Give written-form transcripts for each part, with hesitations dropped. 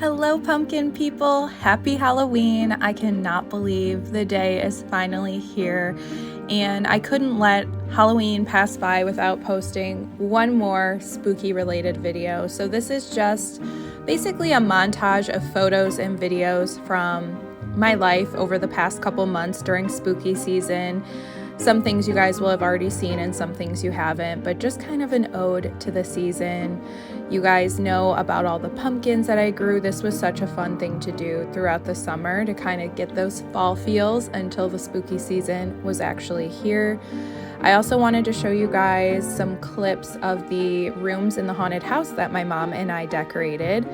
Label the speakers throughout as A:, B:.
A: Hello, pumpkin people. Happy Halloween. I cannot believe the day is finally here, and I couldn't let Halloween pass by without posting one more spooky related video. So this is just basically a montage of photos and videos from my life over the past couple months during spooky season. Some things you guys will have already seen and some things you haven't, but just kind of an ode to the season. You guys know about all the pumpkins that I grew. This was such a fun thing to do throughout the summer to kind of get those fall feels until the spooky season was actually here. I also wanted to show you guys some clips of the rooms in the haunted house that my mom and I decorated.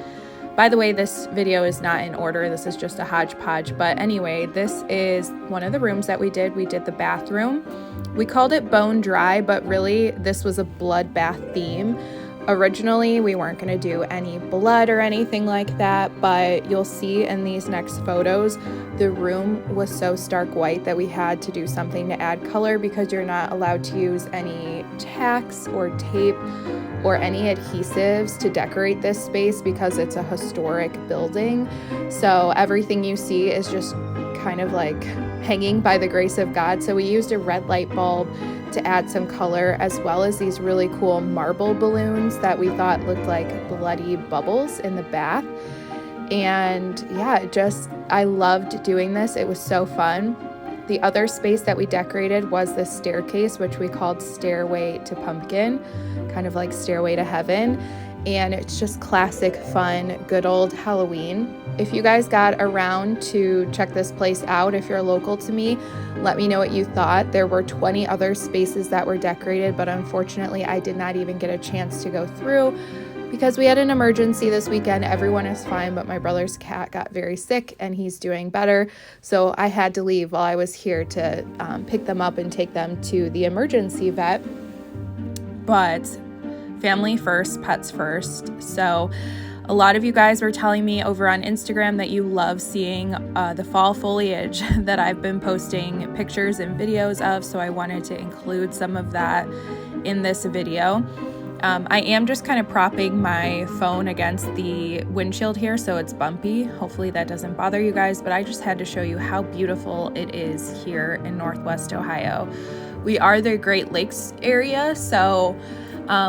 A: By the way, this video is not in order. This is just a hodgepodge. But anyway, this is one of the rooms that we did. We did the bathroom. We called it Bone Dry, but really this was a bloodbath theme. Originally, we weren't going to do any blood or anything like that, but you'll see in these next photos, the room was so stark white that we had to do something to add color because you're not allowed to use any tacks or tape or any adhesives to decorate this space because it's a historic building. So everything you see is just kind of like hanging by the grace of God. So we used a red light bulb to add some color, as well as these really cool marble balloons that we thought looked like bloody bubbles in the bath. And yeah, I loved doing this. It was so fun. The other space that we decorated was the staircase, which we called Stairway to Pumpkin, kind of like Stairway to Heaven. And it's just classic, fun, good old Halloween. If you guys got around to check this place out, if you're local to me, let me know what you thought. There were 20 other spaces that were decorated, but unfortunately I did not even get a chance to go through because we had an emergency this weekend. Everyone is fine, but my brother's cat got very sick and he's doing better. So I had to leave while I was here to pick them up and take them to the emergency vet. But family first, pets first. So a lot of you guys were telling me over on Instagram that you love seeing the fall foliage that I've been posting pictures and videos of, so I wanted to include some of that in this video. I am just kind of propping my phone against the windshield here, so it's bumpy. Hopefully that doesn't bother you guys, but I just had to show you how beautiful it is here in Northwest Ohio. We are the Great Lakes area, so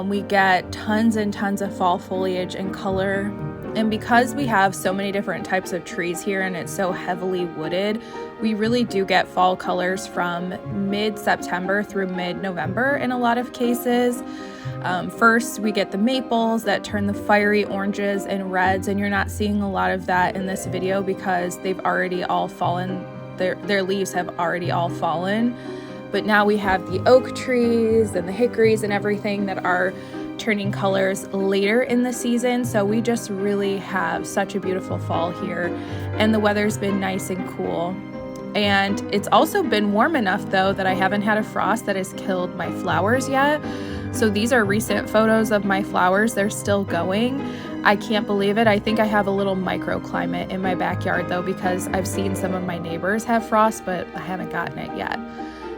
A: we get tons and tons of fall foliage and color. And because we have so many different types of trees here and it's so heavily wooded, we really do get fall colors from mid-September through mid-November in a lot of cases. First, we get the maples that turn the fiery oranges and reds, and you're not seeing a lot of that in this video because they've already all fallen. Their leaves have already all fallen. But now we have the oak trees and the hickories and everything that are turning colors later in the season. So we just really have such a beautiful fall here, and the weather's been nice and cool. And it's also been warm enough though that I haven't had a frost that has killed my flowers yet. So these are recent photos of my flowers. They're still going. I can't believe it. I think I have a little microclimate in my backyard though, because I've seen some of my neighbors have frost, but I haven't gotten it yet.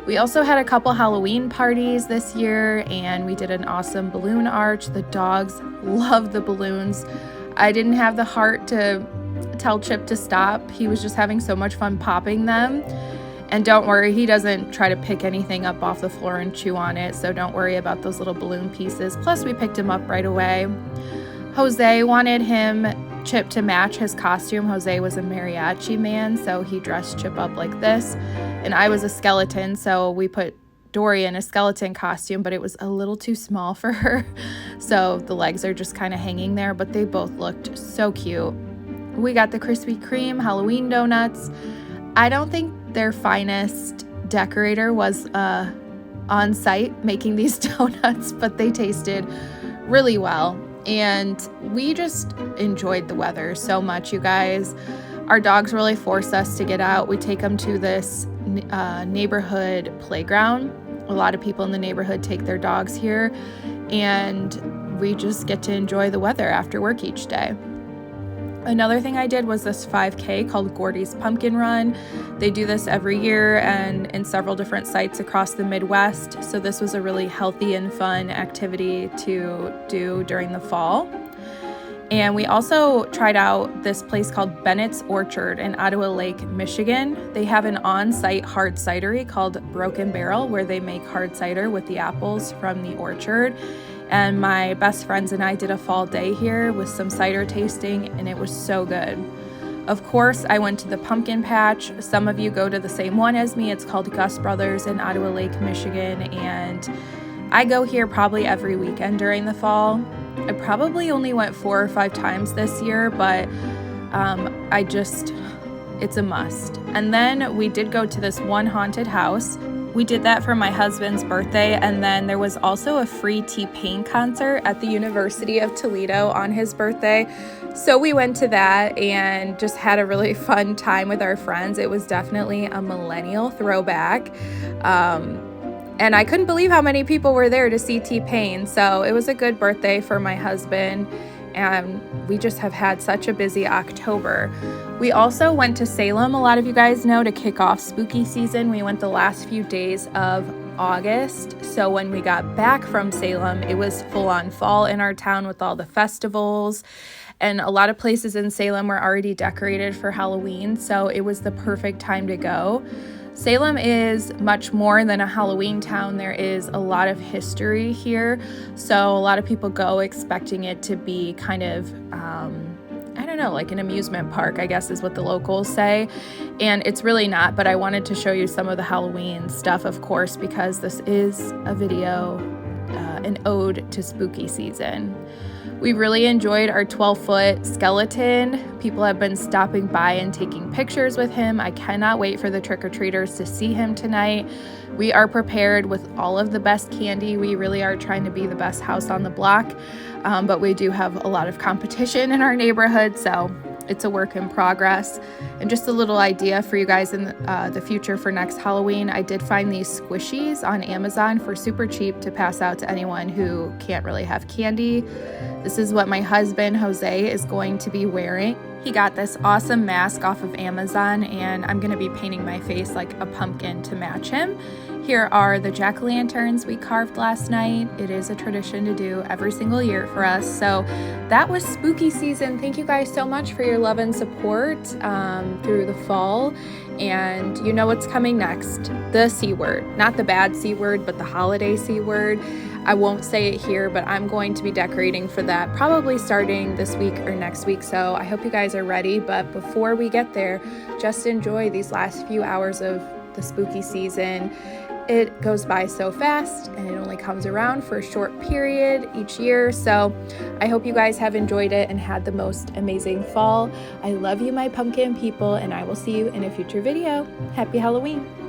A: We also had a couple Halloween parties this year, and we did an awesome balloon arch. The dogs love the balloons. I didn't have the heart to tell Chip to stop. He was just having so much fun popping them. And don't worry, he doesn't try to pick anything up off the floor and chew on it, so don't worry about those little balloon pieces. Plus, we picked him up right away. Jose wanted Chip to match his costume. Jose was a mariachi man, so he dressed Chip up like this. And I was a skeleton, so we put Dory in a skeleton costume, but it was a little too small for her. So the legs are just kind of hanging there, but they both looked so cute. We got the Krispy Kreme Halloween donuts. I don't think their finest decorator was on site making these donuts, but they tasted really well. And we just enjoyed the weather so much, you guys. Our dogs really force us to get out. We take them to this neighborhood playground. A lot of people in the neighborhood take their dogs here, and we just get to enjoy the weather after work each day. Another thing I did was this 5K called Gordy's Pumpkin Run. They do this every year and in several different sites across the Midwest. So this was a really healthy and fun activity to do during the fall. And we also tried out this place called Bennett's Orchard in Ottawa Lake, Michigan. They have an on-site hard cidery called Broken Barrel where they make hard cider with the apples from the orchard. And my best friends and I did a fall day here with some cider tasting, and it was so good. Of course, I went to the pumpkin patch. Some of you go to the same one as me. It's called Gus Brothers in Ottawa Lake, Michigan, and I go here probably every weekend during the fall. I probably only went 4 or 5 times this year, but it's a must. And then we did go to this one haunted house. We did that for my husband's birthday, and then there was also a free T-Pain concert at the University of Toledo on his birthday. So we went to that and just had a really fun time with our friends. It was definitely a millennial throwback. And I couldn't believe how many people were there to see T-Pain. So it was a good birthday for my husband. And we just have had such a busy October. We also went to Salem, a lot of you guys know, to kick off spooky season. We went the last few days of August. So when we got back from Salem, it was full on fall in our town with all the festivals. And a lot of places in Salem were already decorated for Halloween. So it was the perfect time to go. Salem is much more than a Halloween town. There is a lot of history here. So a lot of people go expecting it to be kind of, like an amusement park, I guess is what the locals say. And it's really not, but I wanted to show you some of the Halloween stuff, of course, because this is a video, an ode to spooky season. We really enjoyed our 12-foot skeleton. People have been stopping by and taking pictures with him. I cannot wait for the trick-or-treaters to see him tonight. We are prepared with all of the best candy. We really are trying to be the best house on the block, but we do have a lot of competition in our neighborhood, so it's a work in progress. And just a little idea for you guys in the future for next Halloween, I did find these squishies on Amazon for super cheap to pass out to anyone who can't really have candy. This is what my husband, Jose, is going to be wearing. He got this awesome mask off of Amazon, and I'm going to be painting my face like a pumpkin to match him. Here are the jack-o'-lanterns we carved last night. It is a tradition to do every single year for us. So that was spooky season. Thank you guys so much for your love and support through the fall. And you know what's coming next. The C word. Not the bad C word, but the holiday C word. I won't say it here, but I'm going to be decorating for that probably starting this week or next week. So I hope you guys are ready. But before we get there, just enjoy these last few hours of the spooky season. It goes by so fast, and it only comes around for a short period each year. So I hope you guys have enjoyed it and had the most amazing fall. I love you, my pumpkin people, and I will see you in a future video. Happy Halloween.